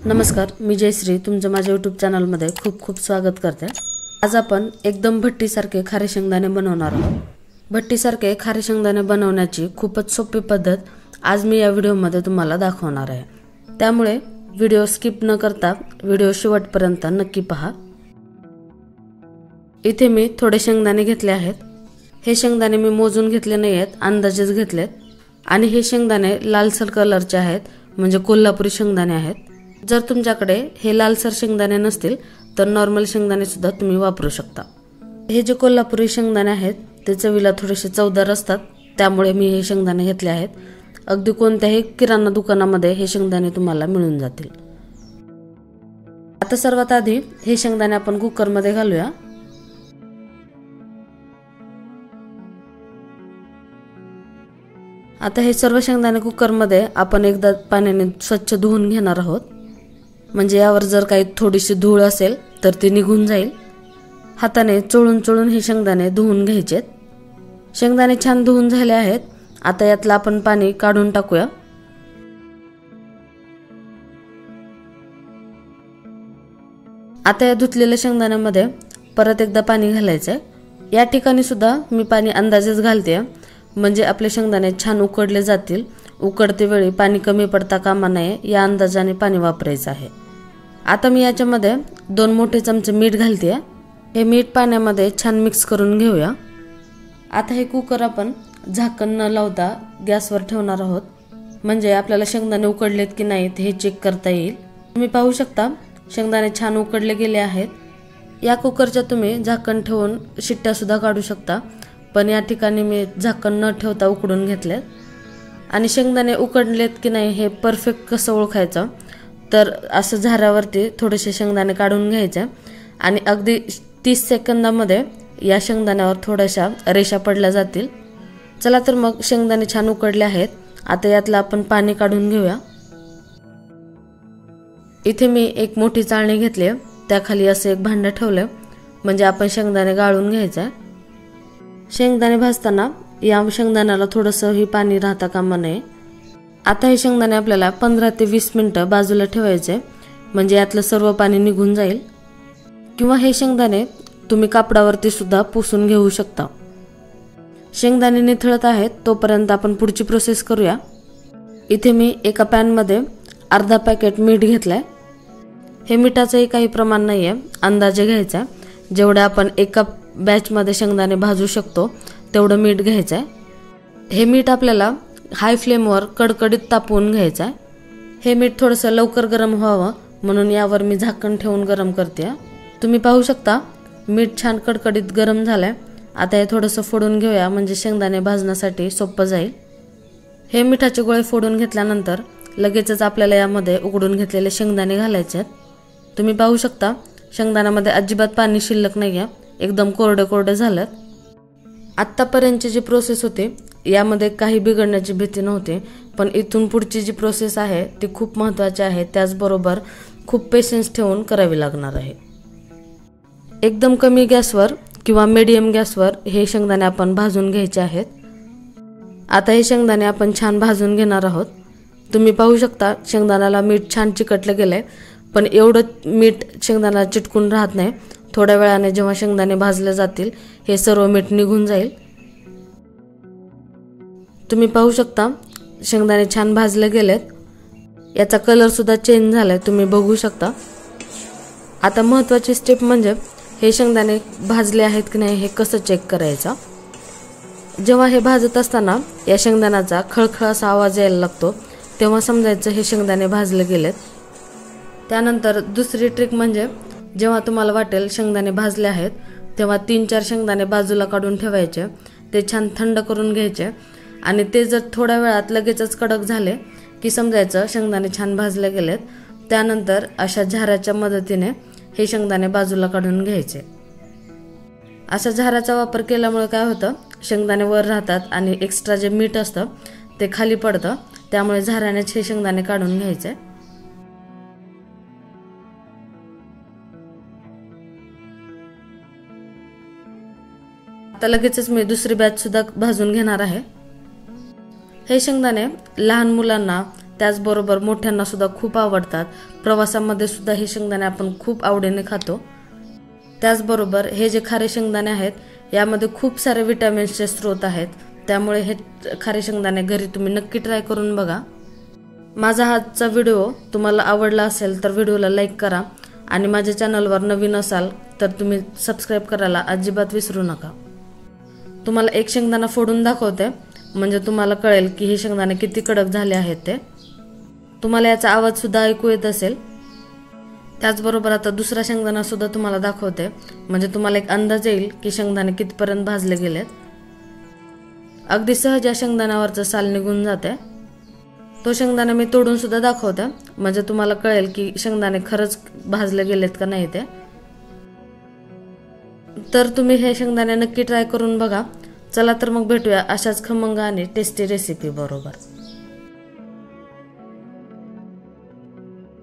नमस्कार, मी जयश्री तुमचं माझ्या यूट्यूब चॅनलमध्ये खूप खूप स्वागत करते। आज आपण एकदम भट्टीसारखे खारे शेंगदाणे बनवणार आहोत। भट्टीसारखे खारे शेंगदाणे बनवण्याची खूपच सोपी पद्धत आज मी या व्हिडिओमध्ये तुम्हाला दाखवणार आहे। त्यामुळे व्हिडिओ स्किप न करता व्हिडिओ शेवटपर्यंत नक्की पहा। इथे मी थोडे शेंगदाणे घेतले आहेत। हे शेंगदाणे मी मोजून घेतले नाहीत, अंदाजेच घेतलेत आणि हे शेंगदाणे लालसर कलरचे आहेत, म्हणजे कोल्हापुरी शेंगदाणे आहेत। जर तुमच्याकडे हे लालसर शेंगदाणे नसतील तर नॉर्मल शेंगदाणे सुद्धा तुम्ही वापरू शकता। हे जे कोल्हापुरी शेंगदाणे आहेत ते चवीला थोडेसे चवदार असतात, त्यामुळे मी हे शेंगदाणे घेतले आहेत। अगदी कोणत्याही किराणा दुकानामध्ये हे शेंगदाणे तुम्हाला मिळून जातील। आता सर्वात आधी हे शेंगदाणे आपण कुकरमध्ये घालूया। आता हे सर्व शेंगदाणे कुकरमध्ये आपण एकदा पाण्याने स्वच्छ धुवून घेणार आहोत, म्हणजे यावर जर काही थोडीशी धूळ असेल तर ती निघून जाईल। हाताने चोळून चोळून हे शेंगदाणे धुवून घ्यायचे। शेंगदाणे छान धुवून झाले आहेत। आता यातलं आपण पाणी काढून टाकूया। आता या धुतलेल्या शेंगदाण्यामध्ये परत एकदा पाणी घालायचंय। या ठिकाणी सुद्धा मी पाणी अंदाजेच घालते, म्हणजे आपले शेंगदाणे छान उकडले जातील। उकडते वेळी पाणी कमी पडता कामा नये या अंदाजाने पाणी वापरायचं आहे। आता मी याच्यामध्ये 2 मोठे चमचे मीठ घालते। हे मीठ पाण्यामध्ये छान मिक्स करून घेऊया। आता हे कुकर आपण झाकण न लावता गॅसवर ठेवणार आहोत, म्हणजे आपल्याला शेंगदाणे उकडलेत की नाहीत हे चेक करता येईल। तुम्ही पाहू शकता शेंगदाणे छान उकडले गेले आहेत। या कुकरच्या तुम्ही झाकण ठेवून शिट्ट्या सुद्धा काढू शकता, पण या ठिकाणी मी झाकण न ठेवता उकडून घेतले। आणि शेंगदाणे उकडलेत की नाही हे परफेक्ट कसं ओळखायचं, तर असं झाऱ्यावरती थोडेसे शेंगदाणे काढून घ्यायचे आणि अगदी 30 सेकंदामध्ये या शेंगदाण्यावर थोड्याशा रेषा पडल्या जातील। चला तर मग शेंगदाणे छान उकडले आहेत। आता यातलं आपण पाणी काढून घेऊया। इथे मी एक मोठी चाळणी घेतली, त्याखाली असं एक भांडं ठेवलं, म्हणजे आपण शेंगदाणे गाळून घ्यायचं। शेंगदाणे भाजताना या शेंगदाण्याला थोडंसंही पाणी राहता कामा नये। आता हे शेंगदाणे आपल्याला 15 ते 20 मिनिटं बाजूला ठेवायचे, म्हणजे यातलं सर्व पाणी निघून जाईल। किंवा हे शेंगदाणे तुम्ही कापडावरती सुद्धा पुसून घेऊ शकता। शेंगदाणे निथळत आहेत तोपर्यंत आपण पुढची प्रोसेस करूया। इथे मी एका पॅनमध्ये अर्धा पॅकेट मीठ घेतलंय। हे मिठाचंही काही प्रमाण नाहीये, अंदाजे घ्यायचा। जेवढे आपण एका बॅचमध्ये शेंगदाणे भाजू शकतो तेवढं मीठ घ्यायचं आहे। हे मीठ आपल्याला हाय फ्लेमवर कडकडीत तापवून घ्यायचं आहे। हे मीठ थोडंसं लवकर गरम व्हावं म्हणून यावर मी झाकण ठेवून गरम करते। तुम्ही पाहू शकता मीठ छान कडकडीत गरम झालंय। आता हे थोडंसं फोडून घेऊया, म्हणजे शेंगदाणे भाजण्यासाठी सोपं जाईल। हे मिठाचे गोळे फोडून घेतल्यानंतर लगेचच आपल्याला यामध्ये उकडून घेतलेले शेंगदाणे घालायचे आहेत। तुम्ही पाहू शकता शेंगदाण्यामध्ये अजिबात पाणी शिल्लक नाहीये, एकदम कोरडे कोरडे झालेत। आत्तापर्यंतची जी प्रोसेस होती यामध्ये काही बिघडण्याची भीती नव्हती, पण इथून पुढची जी प्रोसेस आहे ती खूप महत्त्वाची आहे। त्याचबरोबर खूप पेशन्स ठेवून करावी लागणार आहे। एकदम कमी गॅसवर किंवा मीडियम गॅसवर हे शेंगदाणे आपण भाजून घ्यायचे आहेत। आता हे शेंगदाणे आपण छान भाजून घेणार आहोत। तुम्ही पाहू शकता शेंगदाण्याला मीठ छान चिकटलं गेलंय, पण एवढं मीठ शेंगदाण्याला चिटकून राहत नाही। थोड्या वेळाने जेव्हा शेंगदाणे भाजले जातील हे सर्व मीठ निघून जाईल। तुम्ही पाहू शकता शेंगदाणे छान भाजले गेलेत, याचा कलर सुद्धा चेंज झालाय, तुम्ही बघू शकता। आता महत्त्वाची स्टेप म्हणजे हे शेंगदाणे भाजले आहेत की नाही हे कसं चेक करायचं। जेव्हा हे भाजत असताना या शेंगदाण्याचा खळखळ असा आवाज यायला लागतो, तेव्हा समजायचं हे शेंगदाणे भाजले गेलेत। त्यानंतर दुसरी ट्रिक म्हणजे जेव्हा तुम्हाला वाटेल शेंगदाणे भाजले आहेत तेव्हा 3-4 शेंगदाणे बाजूला काढून ठेवायचे, ते छान थंड करून घ्यायचे आणि ते जर थोड्या वेळात लगेचच कडक झाले की समजायचं शेंगदाणे छान भाजले गेलेत। त्यानंतर अशा झाऱ्याच्या मदतीने हे शेंगदाणे बाजूला काढून घ्यायचे। अशा झाऱ्याचा वापर केल्यामुळे काय होतं, शेंगदाणे वर राहतात आणि एक्स्ट्रा जे मीठ असतं ते खाली पडतं, त्यामुळे झाऱ्यानेच हे शेंगदाणे काढून घ्यायचे। आता लगेचच मी दुसरी बॅच सुद्धा भाजून घेणार आहे। हे शेंगदाणे लहान मुलांना त्याचबरोबर मोठ्यांना सुद्धा खूप आवडतात. प्रवासामध्ये सुद्धा हे शेंगदाणे आपण खूप आवडीने खातो. त्याचबरोबर हे जे खारे शेंगदाणे आहेत यामध्ये खूप सारे विटॅमिन्सचे स्रोत आहेत. त्यामुळे हे खारे शेंगदाणे घरी तुम्ही नक्की ट्राय करून बघा. माझा आजचा व्हिडिओ तुम्हाला आवडला असेल तर व्हिडिओला लाईक करा आणि माझ्या चॅनलवर नवीन असाल तर तुम्ही सबस्क्राईब करायला अजिबात विसरू नका. तुम्हाला एक शेंगदाणा फोडून दाखवते म्हणजे तुम्हाला कळेल की हे शेंगदाणे किती कडक झाले आहेत ते. तुम्हाला याचा आवाज सुद्धा ऐकू येत असेल. त्याचबरोबर आता दुसरा शेंगदाणा सुद्धा तुम्हाला दाखवते म्हणजे तुम्हाला एक अंदाज येईल की शेंगदाणे कितपर्यंत भाजले गेलेत. अगदी सहज या शेंगदाण्यावरचं साल निघून जाते. तो शेंगदाणा मी तोडून सुद्धा दाखवते म्हणजे तुम्हाला कळेल की शेंगदाणे खरंच भाजले गेलेत का नाही ते. तर तुम्ही हे शेंगदाणे नक्की ट्राय करून बघा. चला तर मग भेटूया अशाच खमंग आणि टेस्टी रेसिपी बरोबर.